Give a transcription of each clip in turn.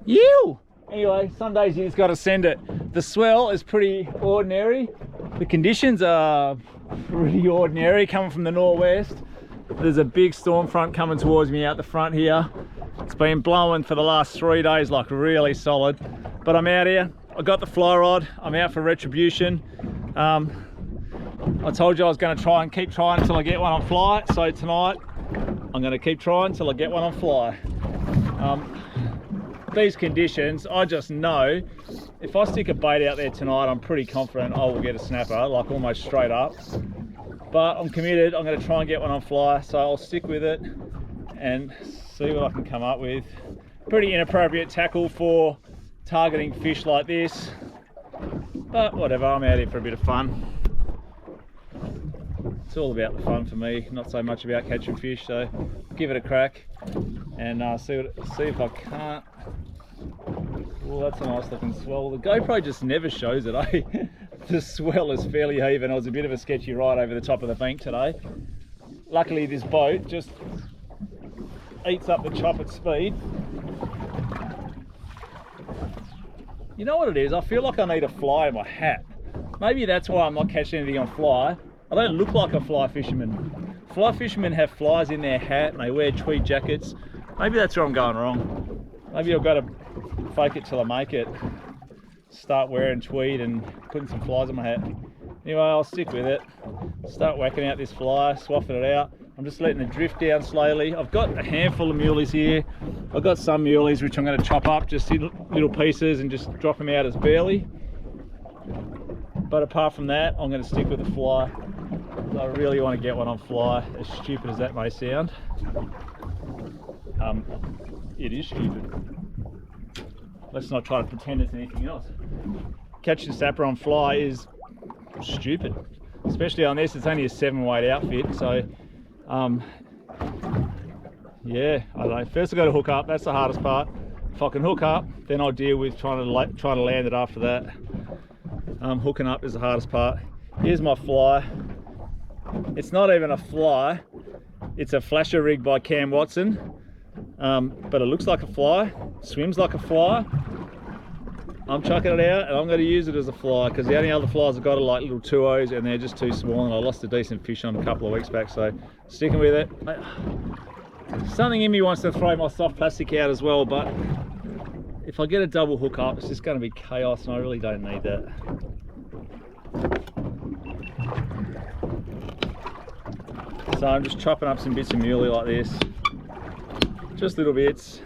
You! Anyway, some days you just got to send it. The swell is pretty ordinary. The conditions are pretty ordinary coming from the northwest. There's a big storm front coming towards me out the front here. It's been blowing for the last 3 days, like really solid. But I'm out here. I got the fly rod. I'm out for retribution. I told you I was going to keep trying until I get one on fly. So tonight, I'm going to keep trying until I get one on fly. These conditions, I just know if I stick a bait out there tonight, I'm pretty confident I will get a snapper, like almost straight up. But I'm committed. I'm going to try and get one on fly, so I'll stick with it and see what I can come up with. Pretty inappropriate tackle for targeting fish like this, but whatever, I'm out here for a bit of fun. It's all about the fun for me, not so much about catching fish, so give it a crack and see if I can't. Oh, that's a nice looking swell. The GoPro just never shows it, eh? The swell is fairly even. It was a bit of a sketchy ride over the top of the bank today. Luckily this boat just eats up the chop at speed. You know what it is? I feel like I need a fly in my hat. Maybe that's why I'm not catching anything on fly. I don't look like a fly fisherman. Fly fishermen have flies in their hat and they wear tweed jackets. Maybe that's where I'm going wrong. Maybe I've got to fake it till I make it. Start wearing tweed and putting some flies on my hat. Anyway, I'll stick with it. Start whacking out this fly, swapping it out. I'm just letting it drift down slowly. I've got a handful of muleys here. I've got some muleys which I'm going to chop up just in little pieces and just drop them out as barley. But apart from that, I'm going to stick with the fly. I really want to get one on fly, as stupid as that may sound. It is stupid. Let's not try to pretend it's anything else. Catching snapper on fly is stupid, especially on this. It's only a 7-weight outfit, so yeah, I don't know. First I've got to hook up. That's the hardest part. If I can hook up, then I'll deal with trying to land it after that. Hooking up is the hardest part. Here's my fly. It's not even a fly. It's a flasher rig by Cam Watson, but it looks like a fly, swims like a fly. I'm chucking it out and I'm going to use it as a fly because the only other flies I've got are like little 2-0s and they're just too small, and I lost a decent fish on a couple of weeks back, so sticking with it. Something in me wants to throw my soft plastic out as well, but if I get a double hook up, it's just going to be chaos and I really don't need that. So I'm just chopping up some bits of muley like this, just little bits,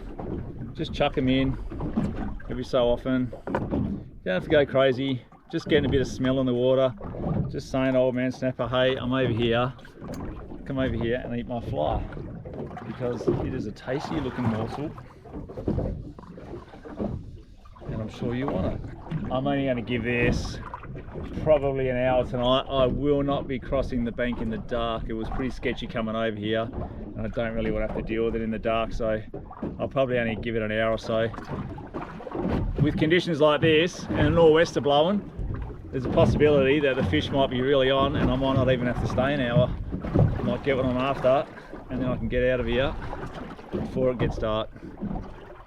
just chuck them in every so often. You don't have to go crazy, just getting a bit of smell in the water, just saying, old man snapper, hey, I'm over here, come over here and eat my fly, because it is a tasty looking morsel and I'm sure you want it. I'm only going to give this probably an hour tonight. I will not be crossing the bank in the dark. It was pretty sketchy coming over here and I don't really want to have to deal with it in the dark, so I'll probably only give it an hour or so. With conditions like this and a nor'wester blowing, there's a possibility that the fish might be really on and I might not even have to stay an hour. I might get what I'm after and then I can get out of here before it gets dark.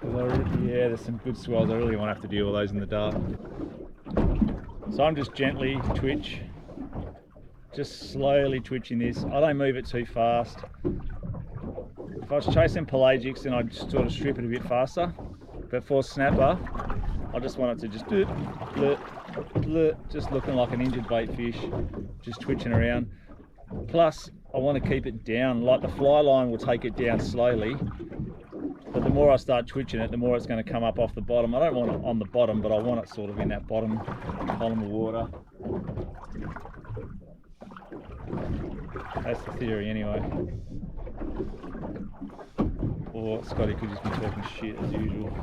Yeah, there's some good swells. I really won't have to deal with those in the dark. So I'm just gently just slowly twitching this. I don't move it too fast. If I was chasing pelagics, then I'd sort of strip it a bit faster. But for snapper, I just want it to just just looking like an injured bait fish, just twitching around. Plus, I want to keep it down. Like the fly line will take it down slowly. But the more I start twitching it, the more it's going to come up off the bottom. I don't want it on the bottom, but I want it sort of in that bottom column of water. That's the theory anyway. Or Scotty could just be talking shit as usual.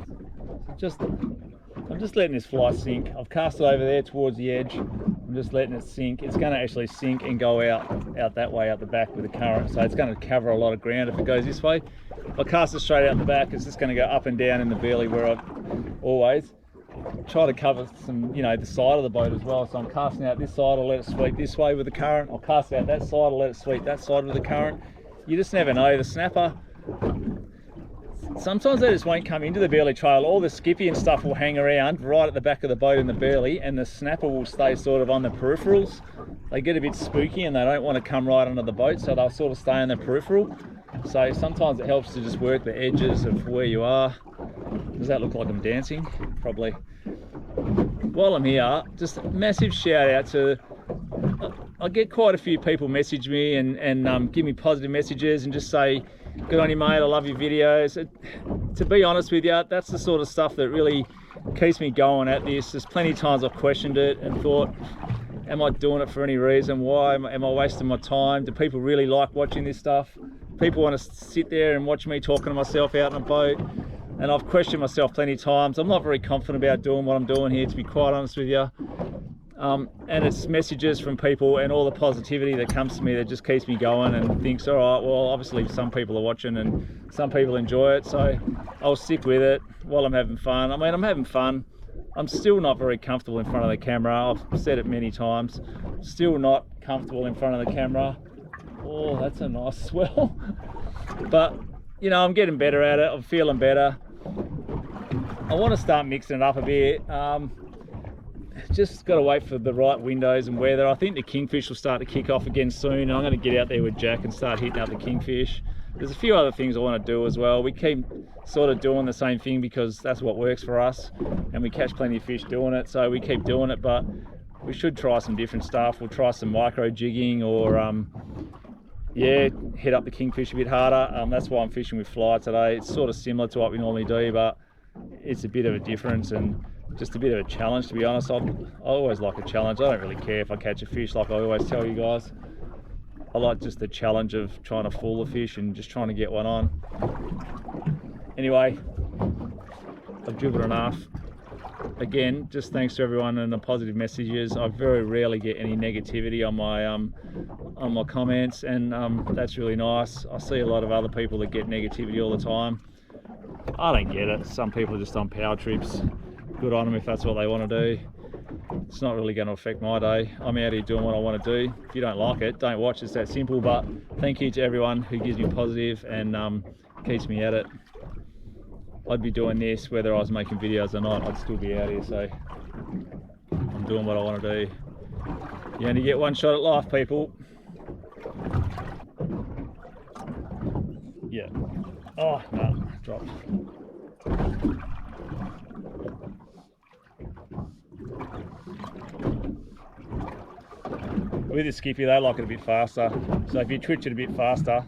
I'm just letting this fly sink. I've cast it over there towards the edge. I'm just letting it sink. It's going to actually sink and go out that way, out the back with the current. So it's going to cover a lot of ground if it goes this way. If I cast it straight out the back, it's just going to go up and down in the belly where I always try to cover some, you know, the side of the boat as well. So I'm casting out this side, I'll let it sweep this way with the current. I'll cast out that side, I'll let it sweep that side with the current. You just never know. The snapper, sometimes they just won't come into the burley trail. All the skippy and stuff will hang around right at the back of the boat in the burley, and the snapper will stay sort of on the peripherals. They get a bit spooky and they don't want to come right under the boat, so they'll sort of stay on the peripheral. So sometimes it helps to just work the edges of where you are. Does that look like I'm dancing? Probably. While I'm here, just a massive shout out to, I get quite a few people message me and give me positive messages and just say, good on you mate, I love your videos. To be honest with you, that's the sort of stuff that really keeps me going at this. There's plenty of times I've questioned it and thought, am I doing it for any reason? Why am I wasting my time? Do people really like watching this stuff? People want to sit there and watch me talking to myself out on a boat, and I've questioned myself plenty of times. I'm not very confident about doing what I'm doing here, to be quite honest with you. And it's messages from people and all the positivity that comes to me that just keeps me going and thinks, all right, well, obviously some people are watching and some people enjoy it, so I'll stick with it while I'm having fun. I mean, I'm having fun. I'm still not very comfortable in front of the camera. I've said it many times. Still not comfortable in front of the camera. Oh, that's a nice swell. But, you know, I'm getting better at it. I'm feeling better. I want to start mixing it up a bit. Just got to wait for the right windows and weather. I think the kingfish will start to kick off again soon, and I'm going to get out there with Jack and start hitting up the kingfish. There's a few other things I want to do as well. We keep sort of doing the same thing because that's what works for us, and we catch plenty of fish doing it, so we keep doing it. But we should try some different stuff. We'll try some micro jigging, or yeah, hit up the kingfish a bit harder. That's why I'm fishing with fly today. It's sort of similar to what we normally do, but it's a bit of a difference and just a bit of a challenge, to be honest. I always like a challenge. I don't really care if I catch a fish, like I always tell you guys. I like just the challenge of trying to fool the fish and just trying to get one on. Anyway, I've dribbled enough. Again, just thanks to everyone and the positive messages. I very rarely get any negativity on my comments, and that's really nice. I see a lot of other people that get negativity all the time. I don't get it. Some people are just on power trips. Good on them if that's what they want to do. It's not really going to affect my day. I'm out here doing what I want to do. If you don't like it, don't watch. It's that simple. But thank you to everyone who gives me positive and keeps me at it. I'd be doing this whether I was making videos or not. I'd still be out here, so I'm doing what I want to do. You only get one shot at life, people. Yeah. Oh, no, dropped. With the skippy, they like it a bit faster. So if you twitch it a bit faster,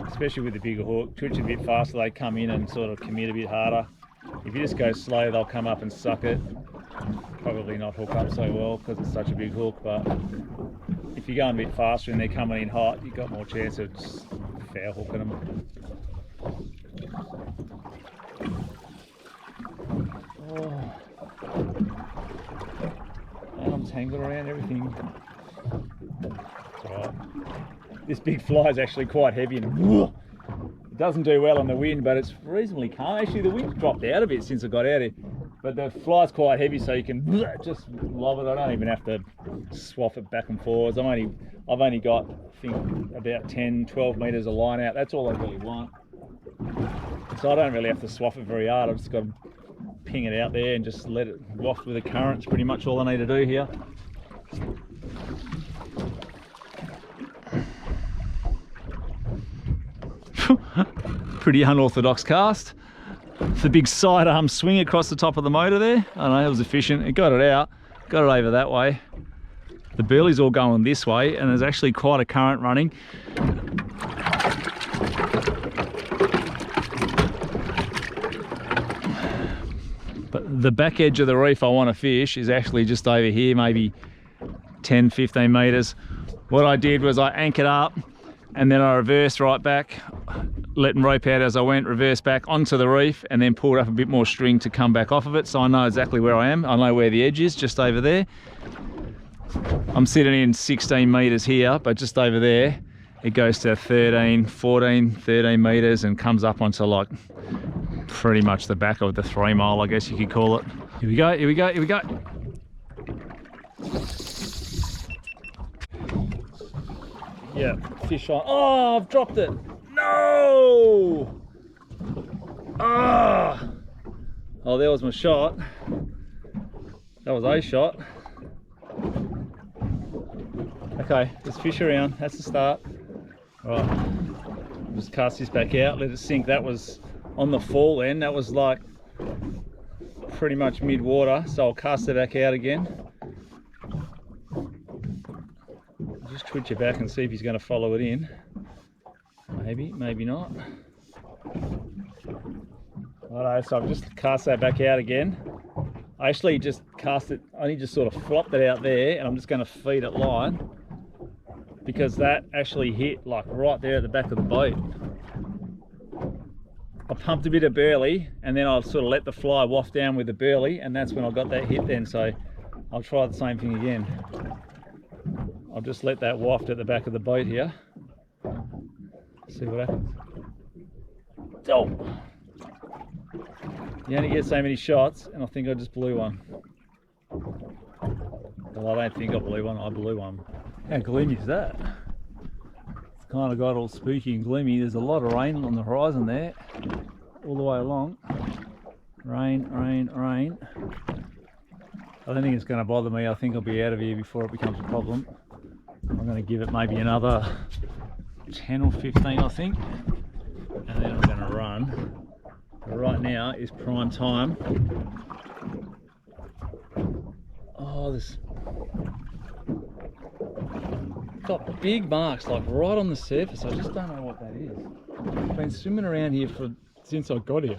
especially with the bigger hook, twitch it a bit faster, they come in and sort of commit a bit harder. If you just go slow, they'll come up and suck it. Probably not hook up so well because it's such a big hook, but if you're going a bit faster and they're coming in hot, you've got more chance of just foul hooking them. Oh. And I'm tangled around everything. It's alright. This big fly is actually quite heavy and it doesn't do well on the wind, but it's reasonably calm. Actually, the wind's dropped out a bit since I got out here, but the fly's quite heavy, so you can just lob it. I don't even have to swaff it back and forwards. I've only got, I think, about 10-12 meters of line out. That's all I really want, so I don't really have to swaff it very hard. I've just got to ping it out there and just let it waft with the current. It's pretty much all I need to do here. Pretty unorthodox cast. The big side arm swing across the top of the motor there. I know, it was efficient. It got it out, got it over that way. The burley's all going this way and there's actually quite a current running. But the back edge of the reef I want to fish is actually just over here, maybe 10-15 meters. What I did was I anchored up and then I reversed right back, letting rope out as I went, reversed back onto the reef and then pulled up a bit more string to come back off of it, so I know exactly where I am. I know where the edge is, just over there. I'm sitting in 16 meters here, but just over there it goes to 13 meters and comes up onto like pretty much the back of the 3 mile, I guess you could call it. Here we go, here we go, here we go. Yeah, fish on. Oh, I've dropped it. No! Oh, there was my shot. That was a shot. Okay, there's fish around. That's the start. Right, just cast this back out, let it sink. That was on the fall then. That was like pretty much mid-water, so I'll cast it back out again. Just twitch it back and see if he's going to follow it in. Maybe, maybe not. Righto, so I've just cast that back out again. I actually just cast it, I only just sort of flopped it out there, and I'm just going to feed it line because that actually hit like right there at the back of the boat. I pumped a bit of burley and then I'll sort of let the fly waft down with the burley, and that's when I got that hit then. So I'll try the same thing again. I'll just let that waft at the back of the boat here. See what happens. Oh! You only get so many shots, and I think I just blew one. Well, I don't think I blew one, I blew one. How gloomy is that? It's kind of got all spooky and gloomy. There's a lot of rain on the horizon there, all the way along. Rain, rain, rain. I don't think it's going to bother me. I think I'll be out of here before it becomes a problem. I'm going to give it maybe another 10 or 15, I think, and then I'm going to run. But right now is prime time. Oh, this got big marks like right on the surface. I just don't know what that is. I've been swimming around here since I got here.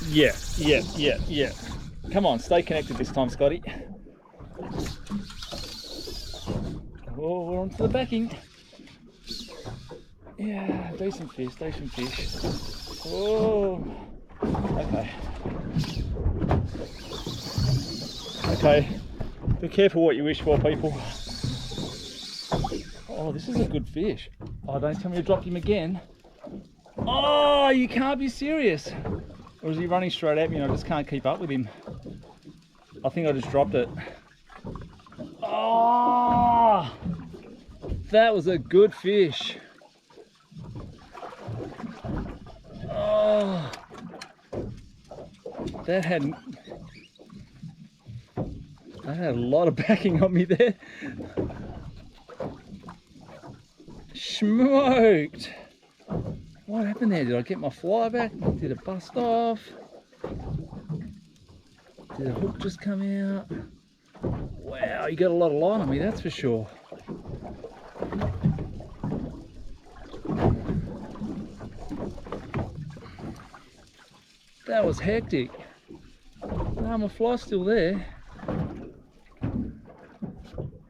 Yeah. Come on, stay connected this time, Scotty. Oh, we're onto the backing. Yeah, decent fish, decent fish. Oh, okay. Okay, be careful what you wish for, people. Oh, this is a good fish. Oh, don't tell me you dropped him again. Oh, you can't be serious. Or is he running straight at me and I just can't keep up with him? I think I just dropped it. Oh, that was a good fish. Oh, that had a lot of backing on me there. Smoked. What happened there? Did I get my fly back? Did it bust off? Did the hook just come out? Wow, you got a lot of line on me, that's for sure. That was hectic. No, my fly's still there.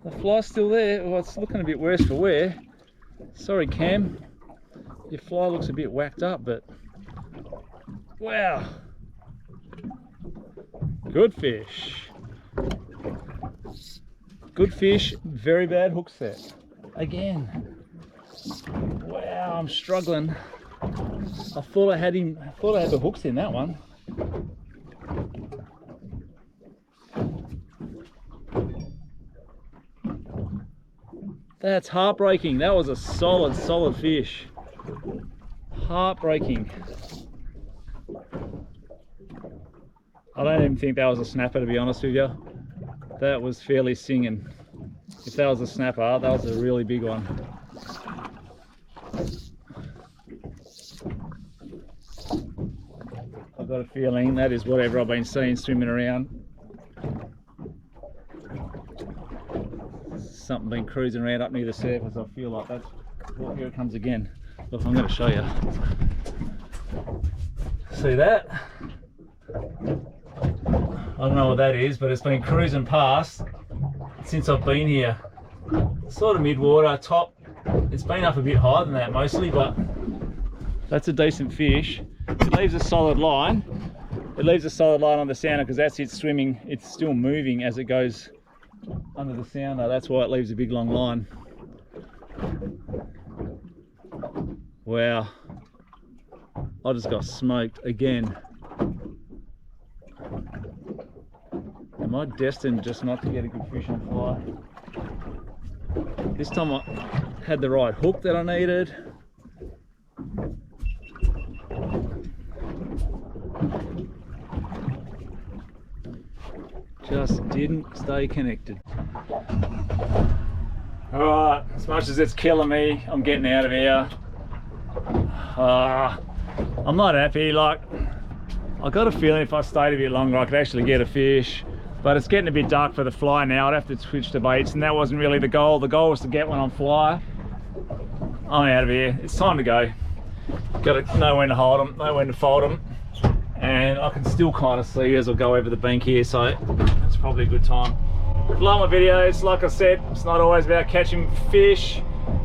The fly's still there. Well, it's looking a bit worse for wear. Sorry, Cam. Your fly looks a bit whacked up, but wow. Good fish. Good fish, very bad hook set. Again. Wow, I'm struggling. I thought I had the hooks in that one. That's heartbreaking. That was a solid fish. Heartbreaking. I don't even think that was a snapper, to be honest with you. That was fairly singing. If that was a snapper, that was a really big one. I've got a feeling that is whatever I've been seeing swimming around. Something been cruising around up near the surface. I feel like that's, well, here it comes again. Look, I'm going to show you. See that? I don't know what that is, but it's been cruising past since I've been here. Sort of mid-water, top. It's been up a bit higher than that mostly, but that's a decent fish. It leaves a solid line. It leaves a solid line on the sounder because that's it swimming. It's still moving as it goes under the sounder. That's why it leaves a big long line. Wow. I just got smoked again. Am Am I destined just not to get a good fish on fly? This time I had the right hook that I needed. Just didn't stay connected. Alright, as much as it's killing me, I'm getting out of here. I'm not happy. Like, I got a feeling if I stayed a bit longer I could actually get a fish, but it's getting a bit dark for the fly now. I'd have to switch to baits, and that wasn't really the goal. The goal was to get one on fly. I'm out of here. It's time to go. Got to know when to hold them, know when to fold them, and I can still kind of see as I go over the bank here, so that's probably a good time. If you like my videos, like I said, it's not always about catching fish.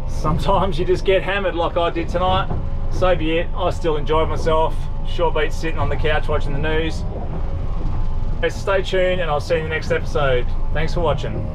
Sometimes you just get hammered like I did tonight. So be it. I still enjoyed myself. Short beat sitting on the couch watching the news. Stay tuned and I'll see you in the next episode. Thanks for watching.